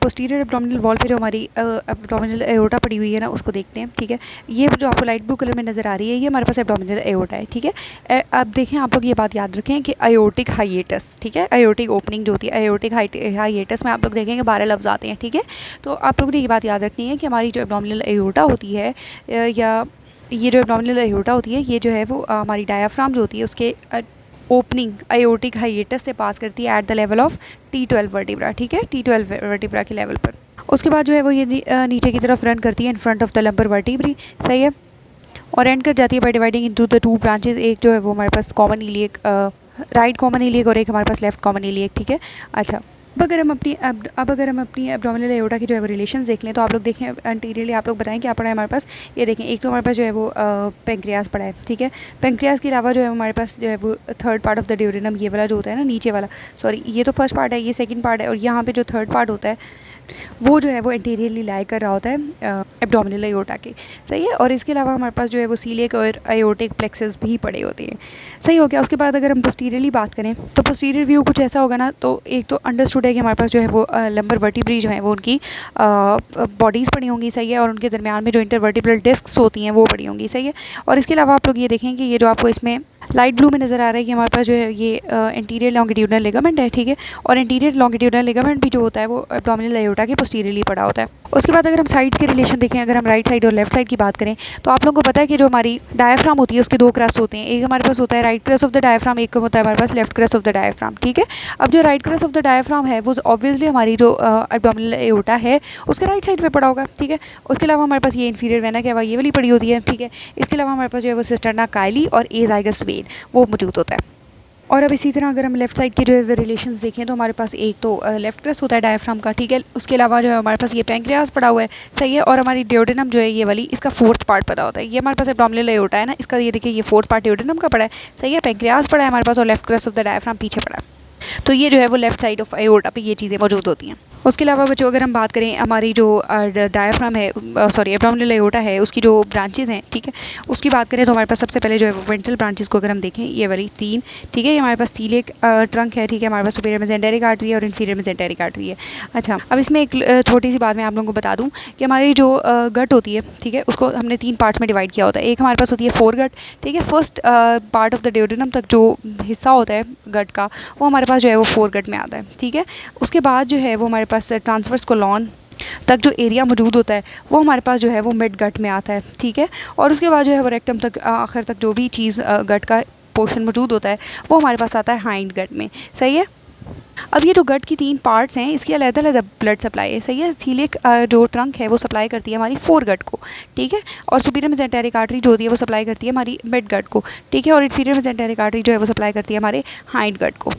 Posterior abdominal wall पे जो हमारी एब्डोमिनल एओर्टा पड़ी हुई है ना, उसको देखते हैं। ठीक है, ये जो आपको लाइट ब्लू कलर में नज़र आ रही है, ये हमारे पास एब्डोमिनल एओर्टा है। ठीक है, अब देखें आप लोग ये बात याद रखें कि आयोटिक हाइएटस, ठीक है, आयोटिक ओपनिंग जो होती है, आयोटिक हाइएटस में आप लोग देखेंगे 12 लफ्ज़ आते हैं। ठीक है, तो आप लोगों ने ये बात याद रखनी है कि हमारी जो एब्डोमिनल एओर्टा होती है, या ये जो एब्डोमिनल एओर्टा होती है, ये जो है वो हमारी डायाफ्राम जो होती है उसके ओपनिंग आयोटिक हाइएटस से पास करती है at the level of T12 vertebra. ठीक है, T12 वर्टिब्रा के लेवल पर। उसके बाद जो है वो ये नीचे की तरफ रन करती है in front of the lumbar vertebrae, सही है, और एंड कर जाती है by dividing into the two branches. एक जो है वो हमारे पास common iliac, right common iliac, और एक हमारे पास लेफ्ट कॉमन इलियक। ठीक है, अच्छा, अब अगर हम अपनी एब्डोमिनल एओर्टा की जो है वो रिलेशंस देख लें, तो आप लोग देखें एंटीरियरली आप लोग बताएं क्या पड़ा है हमारे पास। ये देखें, एक तो हमारे पास जो है वो पेंक्रियास पड़ा है। ठीक है, पेंक्रियास के अलावा जो है हमारे पास जो है वो थर्ड पार्ट ऑफ द ड्यूरेनम, ये वाला जो होता है ना नीचे वाला, सॉरी ये तो फर्स्ट पार्ट है, ये सेकंड पार्ट है, और यहाँ पे जो थर्ड पार्ट होता है वो जो है वो एंटीरियरली लाई कर रहा होता है एब्डोमिनल एओर्टा के, सही है। और इसके अलावा हमारे पास जो है वो सीलियक और आयोटिक प्लेक्सेस भी पड़े होते हैं, सही हो गया। उसके बाद अगर हम पोस्टीरियरली बात करें तो पोस्टीरियर व्यू कुछ ऐसा होगा ना, तो एक तो अंडरस्टूड है कि हमारे पास जो है वो लंबर वर्टिब्री जो है वो उनकी बॉडीज़ पड़ी होंगी, सही है, और उनके दरमियान में जो इंटरवर्टिब्रल डिस्क्स होती हैं वो पड़ी होंगी, सही है। और इसके अलावा आप लोग ये देखें कि ये जो आपको इसमें लाइट ब्लू में नज़र आ रहा है कि हमारे पास जो है ये एंटीरियर लॉन्गिट्यूडनल लिगामेंट है। ठीक है, और एंटीरियर लॉन्गिट्यूडनल लिगामेंट भी जो होता है वो एब्डोमिनल एओर्टा के पोस्टीरियरली पड़ा होता है। उसके बाद अगर हम साइड्स के रिलेशन देखें, अगर हम राइट साइड और लेफ्ट साइड की बात करें, तो आप लोगों को पता है कि जो हमारी डायफ्राम होती है उसके दो क्रस्ट होते हैं। एक हमारे पास होता है right crust of the diaphragm, एक होता है हमारे पास left crust of the diaphragm. ठीक है, अब जो right crust of the diaphragm है वो ऑब्वियसली हमारी जो एब्डोमिनल एओर्टा है उसके राइट साइड पे पड़ा होगा। ठीक है, उसके अलावा हमारे पास ये इन्फीरियर वेना क्या ये वाली पड़ी होती है। ठीक है, इसके अलावा हमारे पास जो है वो सिस्टर्ना काइली और एजाइगस वेन वो मौजूद होता है। और अब इसी तरह अगर हम लेफ्ट साइड के जो है रिलेशंस देखें, तो हमारे पास एक तो लेफ्ट क्रस्ट होता है डायफ्राम का। ठीक है, उसके अलावा जो है हमारे पास ये पेंक्रियास पड़ा हुआ है, सही है, और हमारी ड्यूडेनम जो है ये वाली, इसका फोर्थ पार्ट पता होता है। ये हमारे पास एब्डोमिनल एओर्टा है ना, इसका ये देखिए ये फोर्थ पार्ट ड्यूडेनम का पड़ा है, सही है, पेंक्रियास पड़ा है हमारे पास, और left crust of the diaphragm पीछे पड़ा है। तो ये जो है वो लेफ्ट साइड ऑफ एओर्टा पे ये चीज़ें मौजूद होती हैं। उसके अलावा बच्चों अगर हम बात करें हमारी जो डायफ्राम है, सॉरी एब्डोमिनल एओर्टा है, उसकी जो ब्रांचेस हैं, ठीक है, उसकी बात करें तो हमारे पास सबसे पहले जो है वो वेंट्रल ब्रांचेस को अगर हम देखें, ये वाली 3, ठीक है, ये हमारे पास सीलियक ट्रंक है। ठीक है, हमारे पास सुपीरियर मेसेंटेरिक आर्टरी है और इन्फीरियर मेसेंटेरिक आर्टरी है। अच्छा, अब इसमें एक छोटी सी बात मैं आप लोगों को बता दूँ कि हमारी जो गट होती है, ठीक है, उसको हमने 3 पार्ट्स में डिवाइड किया होता है। एक हमारे पास होती है फोर गट, ठीक है, first part of the duodenum तक जो हिस्सा होता है गट का, वो हमारे पास जो है वो फोर गट में आता है। ठीक है, उसके बाद जो है वो हमारे पास ट्रांसवर्स कोलॉन तक जो एरिया मौजूद होता है वो हमारे पास जो है वो मिड गट में आता है। ठीक है, और उसके बाद जो है वो रेक्टम तक आखिर तक जो भी चीज़ गट का पोर्शन मौजूद होता है वो हमारे पास आता है हाइंड गट में, सही है। अब ये जो गट की 3 पार्ट्स हैं इसकी अलग-अलग ब्लड सप्लाई है, सही है। सीलियक जो ट्रंक है वो सप्लाई करती है हमारी फोर गट को, ठीक है, और सुपीरियर मेसेंटेरिक आर्टरी जो होती है वो सप्लाई करती है हमारी मिड गट को, ठीक है, और इन्फीरियर मेसेंटेरिक आर्टरी जो है वो सप्लाई करती है हमारे हाइंड गट को।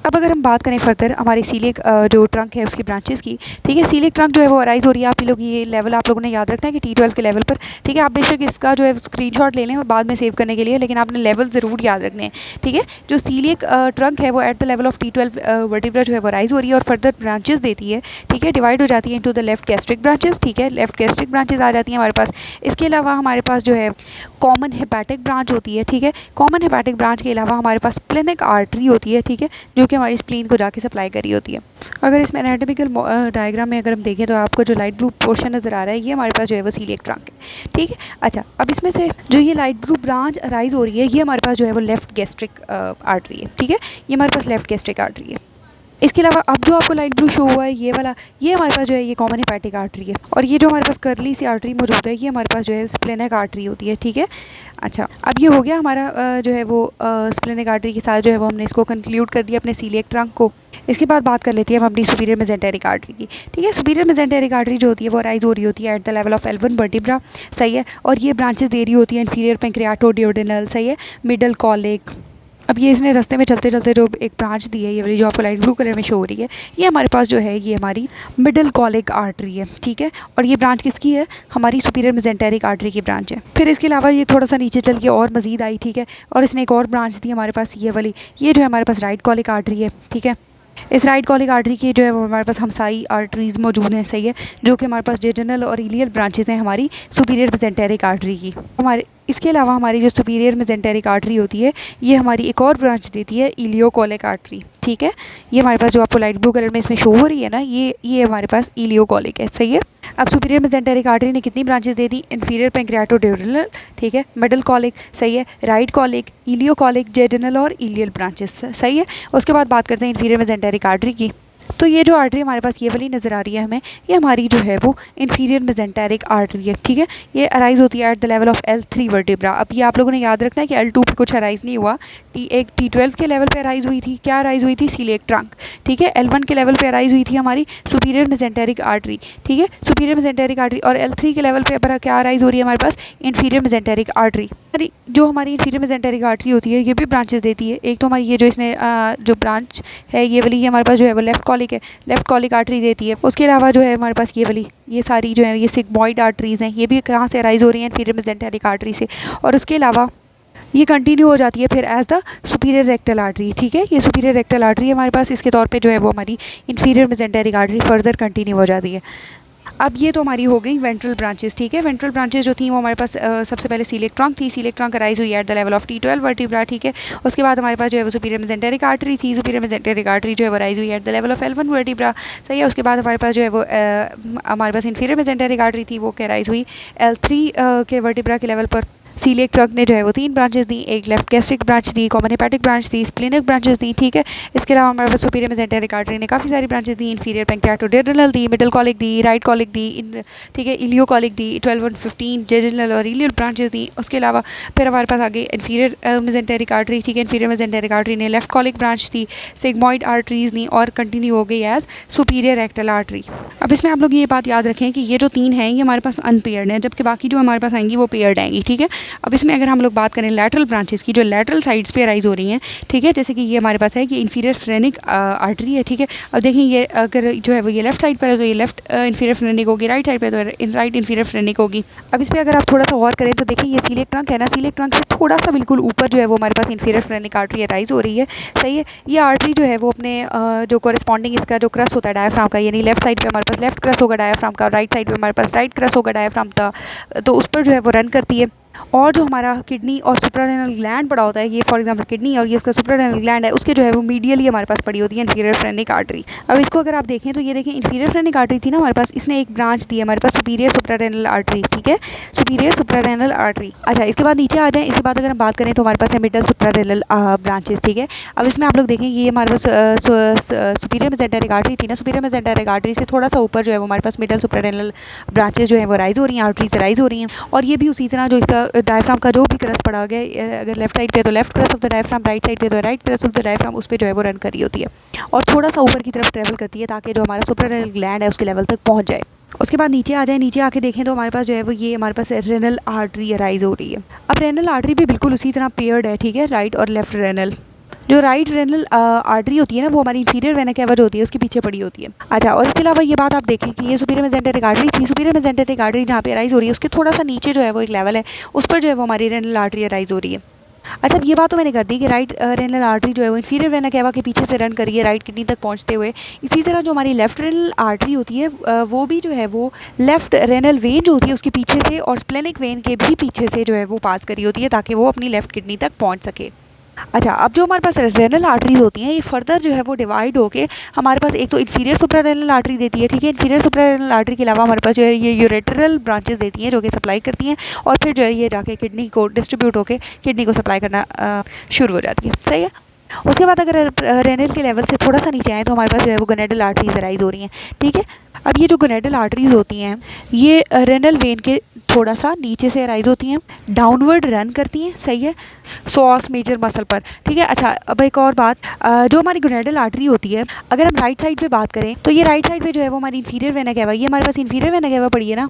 अब अगर हम बात करें फर्दर हमारे सीलियक जो ट्रंक है उसकी ब्रांचेस की, ठीक है, सीलियक ट्रंक जो है वो अराइज हो रही है, आप लोग ये लेवल आप लोगों ने याद रखना है कि T12 के लेवल पर, ठीक है। आप बेशक इसका जो है स्क्रीनशॉट ले लें और बाद में सेव करने के लिए, लेकिन आपने लेवल ज़रूर याद रखने हैं, ठीक है। जो सीलियक ट्रंक है वो at the level of T12 vertebra जो है वो अराइज हो रही है और फर्दर ब्रांचेस देती है, ठीक है, डिवाइड हो जाती है into the left gastric branches, ठीक है, लेफ्ट गैस्ट्रिक ब्रांचेस आ जाती हैं हमारे पास। इसके अलावा हमारे पास जो है कॉमन हेपेटिक ब्रांच होती है, ठीक है, कॉमन हेपेटिक ब्रांच के अलावा हमारे पास स्प्लेनिक आर्टरी होती है, ठीक है, जो कि हमारी स्प्लीन को जाके सप्लाई करी होती है। अगर इसमें एनाटॉमिकल डायग्राम में अगर हम देखें तो आपको जो लाइट ब्लू पोर्शन नज़र आ रहा है ये हमारे पास जो है वो सीलियक ट्रंक है, ठीक है। अच्छा, अब इसमें से जो ये लाइट ब्लू ब्रांच अराइज हो रही है ये हमारे पास जो है वो लेफ्ट गैस्ट्रिक आर्टरी है, ठीक है, ये हमारे पास लेफ्ट गैस्ट्रिक आर्टरी है। इसके अलावा अब जो आपको लाइट ब्लू शो हुआ है ये वाला, ये हमारे पास जो है ये कॉमन हेपेटिक आर्टरी है, और ये जो हमारे पास करली सी आर्टरी मौजूद है ये हमारे पास जो है स्प्लेनिक आर्टरी होती है, ठीक है। अच्छा, अब ये हो गया हमारा जो है वो स्प्लेनिक आर्टरी के साथ जो है वो हमने इसको कंक्लूड कर दिया अपने सीलियक ट्रंक को। इसके बाद बात कर लेते हैं हम अपनी सुपीरियर मेसेंटेरिक आर्टरी की, ठीक है। सुपीरियर मेसेंटेरिक आर्टरी जो होती है वो राइज हो रही होती है at the level of L1 vertebra, सही है, और ये ब्रांचेस दे रही होती है इन्फीरियर पेंक्रियाटोडियोडेनल, सही है, मिडल कॉलिक। अब ये इसने रास्ते में चलते चलते जो एक ब्रांच दी है ये वाली जो आपको लाइट ब्लू कलर में शो हो रही है ये हमारे पास जो है ये हमारी मिडल कॉलिक आर्टरी है, ठीक है, और ये ब्रांच किसकी है, हमारी सुपीरियर मेसेंटेरिक आर्टरी की ब्रांच है। फिर इसके अलावा ये थोड़ा सा नीचे चल के और मजीद आई, ठीक है, और इसने एक और ब्रांच दी हमारे पास ये वाली, ये जो है हमारे पास राइट कॉलिक आर्टरी है, ठीक है। इस राइट कॉलिक आर्टरी की जो है वो हमारे पास हमसाई आर्टरीज़ मौजूद हैं, सही है, जो कि हमारे पास जेजनल और इलियल ब्रांचेज हैं हमारी सुपीरियर मेसेंटेरिक आर्टरी की। हमारे इसके अलावा हमारी जो सुपीरियर मेसेंटेरिक आर्टरी होती है ये हमारी एक और ब्रांच देती है इलियोकोलिक आर्टरी, ठीक है। ये हमारे पास जो आपको लाइट ब्लू कलर में इसमें शो हो रही है ना, ये हमारे पास इलियोकोलिक है, सही है। अब सुपीरियर मेसेंटेरिक आर्टरी ने कितनी ब्रांचेस दे दी? इंफीरियर पैंक्रियाटोड्यूरल, ठीक है, मिडल कॉलिक, सही है, राइट कॉलिक, इलियोकोलिक, जेजनल और इलियल ब्रांचेस, सही है। उसके बाद बात करते हैं इंफीरियर मेसेंटेरिक आर्टरी की। तो ये जो आर्टरी हमारे पास ये वाली नज़र आ रही है हमें, ये हमारी जो है वो इंफीरियर मेसेंटेरिक आर्टरी है, ठीक है। ये अराइज होती है at the level of L3 vertebra. अब ये आप लोगों ने याद रखना है कि L2 पे कुछ अराइज नहीं हुआ, T12 के लेवल पे अराइज हुई थी। क्या अराइज हुई थी? सीलिएक ट्रंक, ठीक है। L1 के लेवल पे अराइज हुई थी हमारी सुपीरियर मेसेंटेरिक आर्टरी, ठीक है, सुपीरियर मेसेंटेरिक आर्टरी। और L3 के लेवल पे क्या अराइज हो रही है हमारे पास? Inferior mesenteric artery. जो हमारी इंफीरियर मेसेंटेरिक आर्टरी होती है ये भी ब्रांचेस देती है। एक तो हमारी ये जो इसने जो ब्रांच है ये वाली, ये हमारे पास जो है वो लेफ्ट कॉलिक है, लेफ्ट कॉलिक आर्टरी देती है। उसके अलावा जो है हमारे पास ये वाली, ये सारी जो है ये सिग्मॉइड आर्टरीज़ हैं, ये भी कहाँ से अराइज हो रही हैं? इंफीरियर मेसेंटेरिक आर्टरी से। और उसके अलावा ये कंटिन्यू हो जाती है फिर as the superior rectal artery, ठीक है। ये सुपीरियर रेक्टल आर्टरी हमारे पास इसके तौर पे जो है वो हमारी inferior mesenteric artery further continue हो जाती है। अब ये तो हमारी हो गई वेंट्रल ब्रांचेस, ठीक है। वेंट्रल ब्रांचेस जो थी वो हमारे पास सबसे पहले सीलिएक ट्रंक थी। सीलिएक ट्रंक अराइज हुई at the level of T12 vertebra, ठीक है। उसके बाद हमारे पास जो है वो सुपीरियर मेसेंटेरिक आर्टरी थी। सुपीरियर मेसेंटेरिक आर्टरी जो है वो अराइज हुई at the level of L1 vertebra, सही है। उसके बाद हमारे पास जो है वो हमारे पास इंफीरियर मेसेंटेरिक आर्टरी थी, वो अराइज हुई L3 के वर्टिब्रा के लेवल पर। सीलिएक ट्रंक ने जो है वो 3 ब्रांचेस दी, एक लेफ्ट गैस्ट्रिक ब्रांच दी, कॉमन हेपेटिक ब्रांच दी, स्प्लेनिक ब्रांचेस दी, ठीक है। इसके अलावा हमारे पास सुपीरियर मेसेंटेरिक आर्टरी ने काफ़ी सारी ब्रांचेस दी, इंफीरियर पैंक्रियाटोड्यूरल दी, मिडल कॉलिक दी, राइट कॉलिक दी, ठीक है, इलियोकोलिक दी, 12 और 15 जेजनल और इलियल ब्रांचेस दी। उसके अलावा फिर हमारे पास आगे इंफीरियर मेसेंटेरिक आर्टरी, ठीक है। इंफीरियर मेसेंटेरिक आर्टरी ने लेफ्ट कॉलिक ब्रांच दी, सिग्मॉइड आर्टरीज दी और कंटिन्यू हो गई एज सुपीरियर रेक्टल आर्टरी। अब इसमें आप लोग ये बात याद रखें कि ये जो 3 हैं ये हमारे पास अनपेयर्ड हैं, जबकि बाकी जो हमारे पास आएंगी वो पेयर्ड आएंगी, ठीक है। अब इसमें अगर हम लोग बात करें लैटरल ब्रांचेस की, जो लैटरल साइड्स पे अराइज हो रही हैं, ठीक है, जैसे कि ये हमारे पास है कि इंफीरियर फ्रेनिक आर्टरी है, ठीक है। अब देखें ये अगर जो है वो ये लेफ्ट साइड पर है तो ये लेफ्ट इंफीरियर फ्रेनिक होगी, राइट साइड पे तो राइट इंफीरियर फ्रेनिक होगी। अब इस पर अगर आप थोड़ा सा गौर करें तो देखें ये सीलिएक ट्रंक है ना, सीलिएक ट्रंक से थोड़ा सा बिल्कुल ऊपर जो है वो हमारे पास इंफीरियर फ्रेनिक आर्टरी अराइज हो रही है, सही है। ये आर्टरी जो है वो अपने जो कॉरेस्पॉन्डिंग इसका जो क्रस होता है डायफ्राम का, यानी लेफ्ट साइड पे हमारे पास लेफ्ट क्रस होगा डायफ्राम का, राइट साइड पे हमारे पास राइट क्रस होगा डायफ्राम का, तो उस पर जो है वो रन करती है। और जो हमारा किडनी और सुप्रारेनल ग्लैंड पड़ा होता है, ये फॉर एग्जांपल किडनी और ये उसका सुप्रारेनल ग्लैंड है, उसके जो है वो मीडियली हमारे पास पड़ी होती है इंफीरियर फ्रेनिक आर्टरी। अब इसको अगर आप देखें तो ये देखें इंफीरियर फ्रेनिक आर्टरी थी ना हमारे पास, इसने एक ब्रांच दी है हमारे पास सुपीरियर सुप्रारेनल आर्टरी, ठीक है, सुपीरियर सुप्रारेनल आर्टरी। अच्छा, इसके बाद नीचे आ जाए, इसके बाद अगर हम बात करें तो हमारे पास है मिडल सुप्रारेनल ब्रांचेस, ठीक है। अब इसमें आप लोग देखें ये हमारे पास सुपीरियर मेसेंटेरिक आर्टरी थी ना, सुपीरियर मेसेंटेरिक आर्टरी से थोड़ा सा ऊपर जो है वो हमारे पास मिडल सुप्रारेनल ब्रांचेस जो है वो राइज हो रही हैं, आर्टरीज राइज हो रही हैं। और ये भी उसी तरह जो इसका डायफ्राम का जो भी क्रस पड़ा गया, अगर लेफ्ट साइड पे तो left cross of the diaphragm, right side पे तो right cross of the diaphragm, उस पे जो है वो रन करी होती है और थोड़ा सा ऊपर की तरफ ट्रेवल करती है ताकि जो हमारा सुप्रारेनल ग्लैंड है उसके लेवल तक पहुंच जाए। उसके बाद नीचे आ जाए, नीचे आके देखें तो हमारे पास जो है वो ये हमारे पास रेनल आर्टरी अराइज हो रही है। अब रेनल आर्टरी भी बिल्कुल उसी तरह पेयर्ड है, ठीक है, राइट और लेफ्ट रेनल। जो राइट रेनल आर्टरी होती है ना वो हमारी इंफीरियर वेना कैवा जो होती है उसके पीछे पड़ी होती है। अच्छा, और इसके अलावा ये बात आप देखें कि ये सुपीरियर मेसेंटेरिक आर्टरी थी, सुपीरियर मेसेंटेरिक आर्टरी जहाँ पे अराइज हो रही है उसके थोड़ा सा नीचे जो है वो एक लेवल है, उस पर जो है वो हमारी रेनल आर्टरी अराइज हो रही है। अच्छा, ये बात तो मैंने कर दी कि राइट रेनल आर्टरी जो है वो इंफीरियर वेना कैवा के पीछे से रन करी है राइट किडनी तक पहुंचते हुए। इसी तरह जो हमारी लेफ्ट रेनल आर्टरी होती है वो भी जो है वो लेफ्ट रेनल वेन जो होती है उसके पीछे से और स्प्लेनिक वेन के भी पीछे से जो है वो पास करी होती है ताकि वो अपनी लेफ्ट किडनी तक पहुँच सके। अच्छा, अब जो हमारे पास रेनल आर्टरीज होती हैं ये फर्दर जो है वो डिवाइड होके हमारे पास एक तो इंफीरियर सुप्रारेनल आर्टरी देती है, ठीक है। इंफीरियर सुप्रारेनल आर्टरी के अलावा हमारे पास जो है ये यूरेटरल ब्रांचेस देती हैं जो कि सप्लाई करती हैं और फिर जो है ये जाके किडनी को डिस्ट्रीब्यूट होके किडनी को सप्लाई करना शुरू हो जाती है, सही है। उसके बाद अगर रेनल के लेवल से थोड़ा सा नीचे आए तो हमारे पास जो है वो गोनेडल आर्टरीज अराइज हो रही हैं, ठीक है। अब ये जो गोनेडल आर्टरीज होती हैं ये रेनल वेन के थोड़ा सा नीचे से अराइज होती हैं, डाउनवर्ड रन करती हैं, सही है, सॉस मेजर मसल पर, ठीक है। अच्छा, अब एक और बात, जो हमारी गोनेडल आर्टरी होती है अगर हम राइट साइड पे बात करें तो ये राइट साइड पे जो है वो हमारी इंफीरियर वेना कैवा, ये हमारे पास इंफीरियर वेना कैवा पड़ी है ना,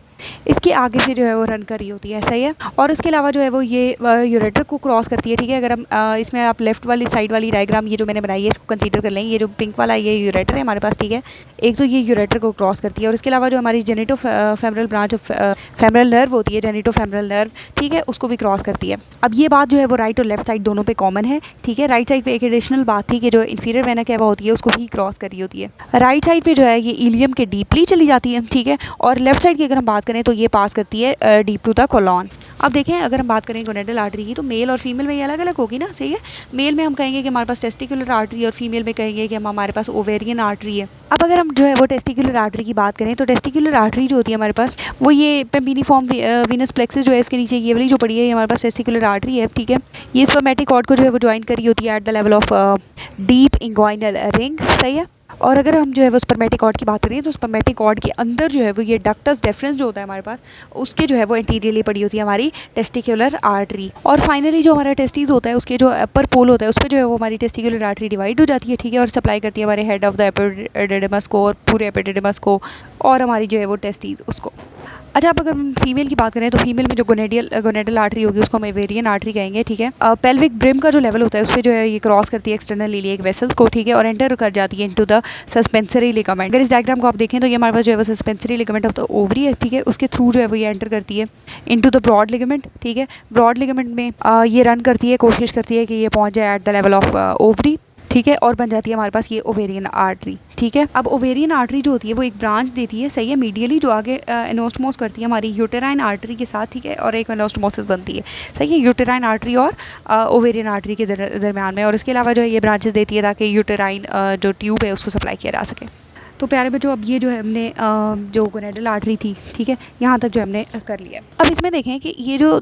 इसके आगे से जो है वो रन कर रही होती है, सही है। और उसके अलावा जो है वो ये यूरेटर को क्रॉस करती है, ठीक है। अगर हम इसमें आप लेफ्ट वाली साइड वाली डायग्राम ये जो मैंने बनाई है इसको कंसीडर कर लें, ये जो पिंक वाला ये यूरेटर है हमारे पास, ठीक है। एक तो ये यूरेटर को क्रॉस करती है और इसके अलावा जो हमारी genito femoral branch of femoral nerve होती है, जेनिटो फेमरल नर्व, ठीक है, उसको भी क्रॉस करती है। अब ये बात जो है वो राइट और लेफ्ट साइड दोनों पे कॉमन है, ठीक है। राइट साइड पे एक एडिशनल बात थी कि जो इन्फीरियर वेना कैवा होती है उसको भी क्रॉस कर रही होती है। राइट साइड पे जो है ये इलियम के डीपली चली जाती है, ठीक है। और लेफ्ट साइड की अगर हम बात करें तो ये पास करती है डीप टू द कोलॉन। अब देखें अगर हम बात करें गोनेडल आर्टरी की तो मेल और फीमेल में ये अलग अलग होगी ना, सही है। मेल में हम कहेंगे कि हमारे पास टेस्टिकुलर आर्टरी और फीमेल में कहेंगे कि हमारे पास ओवेरियन आर्टरी है। अब अगर हम जो है वो टेस्टिकुलर आर्टरी की बात करें तो टेस्टिकुलर आर्टरी जो होती है हमारे पास वो ये पेम्पिनिफॉर्म वीनस प्लेक्सस जो है इसके नीचे ये वाली जो पड़ी है ये हमारे पास टेस्टिकुलर आर्टरी है, ठीक है। ये स्पर्मेटिक कॉर्ड को जो है वो ज्वाइन करी होती है at the level of deep inguinal ring, सही है। और अगर हम जो है वो स्पर्मेटिक कॉर्ड की बात करें तो स्पर्मेटिक कॉर्ड के अंदर जो है वो ये डक्टस डेफरेंस जो होता है हमारे पास उसके जो है वो इंटीरियरली पड़ी होती है हमारी टेस्टिकुलर आर्टरी। और फाइनली जो हमारा टेस्टिस होता है उसके जो अपर पोल होता है उस पर जो है वो हमारी टेस्टिकुलर आर्टरी डिवाइड हो जाती है, ठीक है। और सप्लाई करती है हमारे हेड ऑफ द एपिडिडमस को और पूरे एपिडिडमस को और हमारी जो है वो टेस्टिस उसको। अच्छा, अब अगर हम फीमेल की बात करें तो फीमेल में जो गोनेडल आर्टरी होगी उसको हम एवेरियन आर्टरी कहेंगे, ठीक है। पेल्विक ब्रिम का जो लेवल होता है उस पर जो है ये क्रॉस करती है एक्सटर्नल इलियक वेसल्स को, ठीक है। और एंटर कर जाती है इनटू द सस्पेंसरी लिगामेंट। अगर इस डायग्राम को आप देखें तो ये हमारे पास जो है वो suspensory ligament of the ovary है, ठीक है। उसके थ्रू जो है वो ये एंटर करती है इनटू द ब्रॉड लिगामेंट, ठीक है। ब्रॉड लिगामेंट में ये रन करती है, कोशिश करती है कि ये पहुँच जाए at the level of ovary, ठीक है। और बन जाती है हमारे पास ये ओवेरियन आर्टरी, ठीक है। अब ओवेरियन आर्टरी जो होती है वो एक ब्रांच देती है, सही है, मीडियली जो आगे एनोस्टमोस करती है हमारी यूटेराइन आर्टरी के साथ, ठीक है। और एक एनोस्टमोसिस बनती है, सही है, यूटेराइन आर्टरी और ओवेरियन आर्टरी के दरमियान में। और इसके अलावा जो है ये ब्रांचेस देती है ताकि यूटेराइन जो ट्यूब है उसको सप्लाई किया जा सके। तो प्यारे बच्चों अब ये जो है हमने जो गोनेडल आर्टरी थी, ठीक है, यहाँ तक जो हमने कर लिया। अब इसमें देखें कि ये जो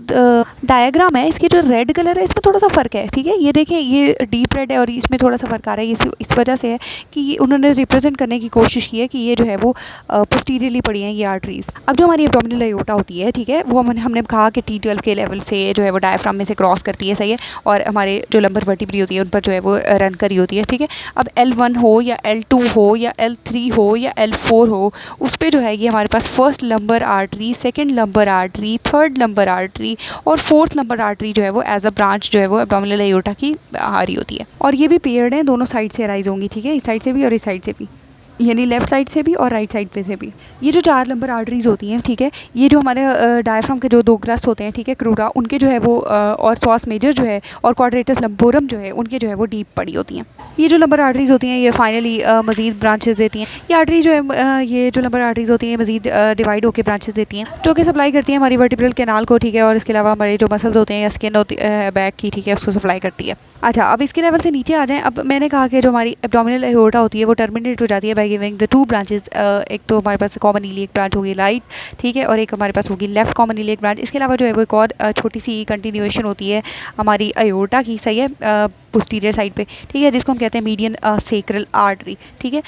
डायग्राम है इसके जो रेड कलर है इसमें थोड़ा सा फ़र्क है, ठीक है। ये देखें ये डीप रेड है और इसमें थोड़ा सा फ़र्क आ रहा है। इस वजह से है कि ये उन्होंने रिप्रेजेंट करने की कोशिश की है कि ये जो है वो पोस्टीरियरली पड़ी हैं ये आर्टरीज़। अब जो हमारी एब्डोमिनल अयोर्टा होती है, ठीक है, वो हमने कहा कि T12 के लेवल से जो है वो डायफ्राम में से क्रॉस करती है, सही है। और हमारे जो लंबर वर्टिब्री होती है उन पर जो है वो रन करी होती है, ठीक है। अब L1 हो या L2 हो या L3 हो या L4 हो उस पर जो है ये हमारे पास first lumbar artery, second lumbar artery, third lumbar artery और फोर्थ लंबर आर्टरी जो है वो एज अ ब्रांच जो है वो एब्डोमिनल अयोर्टा की आ रही होती है। और ये भी पेयर्ड है, दोनों साइड से अराइज होंगी, ठीक है, इस साइड से भी और इस साइड से भी, यानी लेफ्ट साइड से भी और राइट साइड पे से भी। ये जो 4 नंबर आर्टरीज़ होती हैं, ठीक है, ये जो हमारे डायफ्राम के जो 2 क्रस्ट होते हैं, ठीक है, क्रूरा, उनके जो है वो और सॉस मेजर जो है और क्वाड्रेटस लंबोरम जो है उनके जो है वो डीप पड़ी होती हैं। ये जो नंबर आर्टरीज़ होती हैं ये फाइनली मज़ीद ब्रांचेस देती हैं। ये आर्टरी जो है ये जो नंबर आर्टरीज़ होती हैं मज़ीद डिवाइड होकर ब्रांचेस देती हैं जो कि सप्लाई करती हैं हमारी वर्टिब्रल कैनाल को, ठीक है। और इसके अलावा हमारे जो मसल्स होते हैं या स्किन होती है बैक की, ठीक है, उसको सप्लाई करती है। अच्छा, अब इसके लेवल से नीचे आ जाएँ। अब मैंने कहा कि जो हमारी एब्डोमिनल अयोर्टा होती है वो टर्मिनेट हो जाती है बाय गिविंग द 2 ब्रांचेस। एक तो हमारे पास कॉमन इलियक ब्रांच होगी राइट, ठीक है, और एक हमारे पास होगी लेफ्ट कॉमन इलियक ब्रांच। इसके अलावा जो है वो एक और छोटी सी कंटिन्यूएशन होती है हमारी अयोर्टा की, सही है, पोस्टीरियर साइड पे, ठीक है, जिसको हम कहते हैं मीडियन सेक्रल आर्टरी, ठीक है।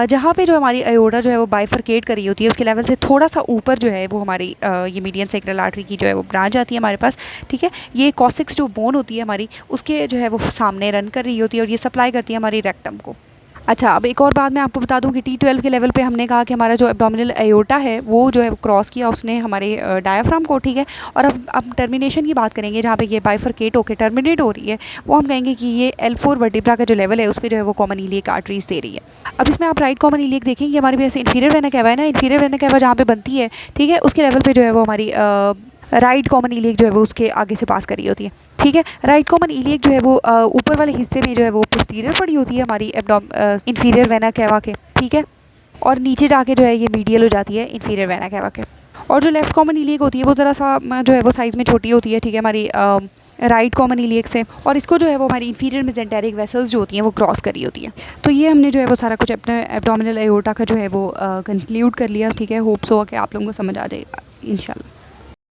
जहाँ पे जो हमारी अयोर्टा जो है वो बाइफरकेट कर रही होती है उसके लेवल से थोड़ा सा ऊपर जो है वो हमारी ये मीडियन सेक्रल आर्टरी की जो है वो ब्रांच आती है हमारे पास, ठीक है। ये कॉसिक्स जो बोन होती है हमारी उसके जो है वो सामने रन कर रही होती है और ये सप्लाई करती है हमारी रेक्टम को। अच्छा, अब एक और बात मैं आपको बता दूं कि T12 के लेवल पे हमने कहा कि हमारा जो एब्डोमिनल अयोर्टा है वो जो है क्रॉस किया उसने हमारे डायफ्राम को, ठीक है। और अब टर्मिनेशन की बात करेंगे जहाँ पे ये बाइफरकेट होकर टर्मिनेट हो रही है, वो हम कहेंगे कि ये L4 वर्टिब्रा का जो लेवल है उस पर जो है वो कॉमन इलियक आर्टरीज दे रही है। अब इसमें आप राइट कॉमन इलियक देखेंगे हमारे पास इन्फीरियर वेना कैवा है ना, इन्फीरियर वेना कैवा जहाँ पे बनती है, ठीक है, उसके लेवल पर जो है वो हमारी राइट कॉमन इलियक जो है वो उसके आगे से पास करी होती है, ठीक है। राइट कॉमन इलियक जो है वो ऊपर वाले हिस्से में जो है वो पोस्टीरियर पड़ी होती है हमारी इन्फीरियर वेना कैवा के, ठीक है। और नीचे जाके जो है ये मीडियल हो जाती है इन्फीरियर वेना कैवा के। और जो लेफ्ट कॉमन इलियक होती है वो ज़रा सा जो है वो साइज़ में छोटी होती है, ठीक है, हमारी राइट कॉमन इलियक से। और इसको जो है वो हमारी इन्फीरियर मेसेंटेरिक वेसल्स जो होती हैं वो क्रॉस करी होती है। तो ये हमने जो है वो सारा कुछ अपने एब्डोमिनल अयोर्टा का जो है वो कंक्लूड कर लिया, ठीक है। होप्स हो कि आप लोगों को समझ आ जाएगा इंशाल्लाह।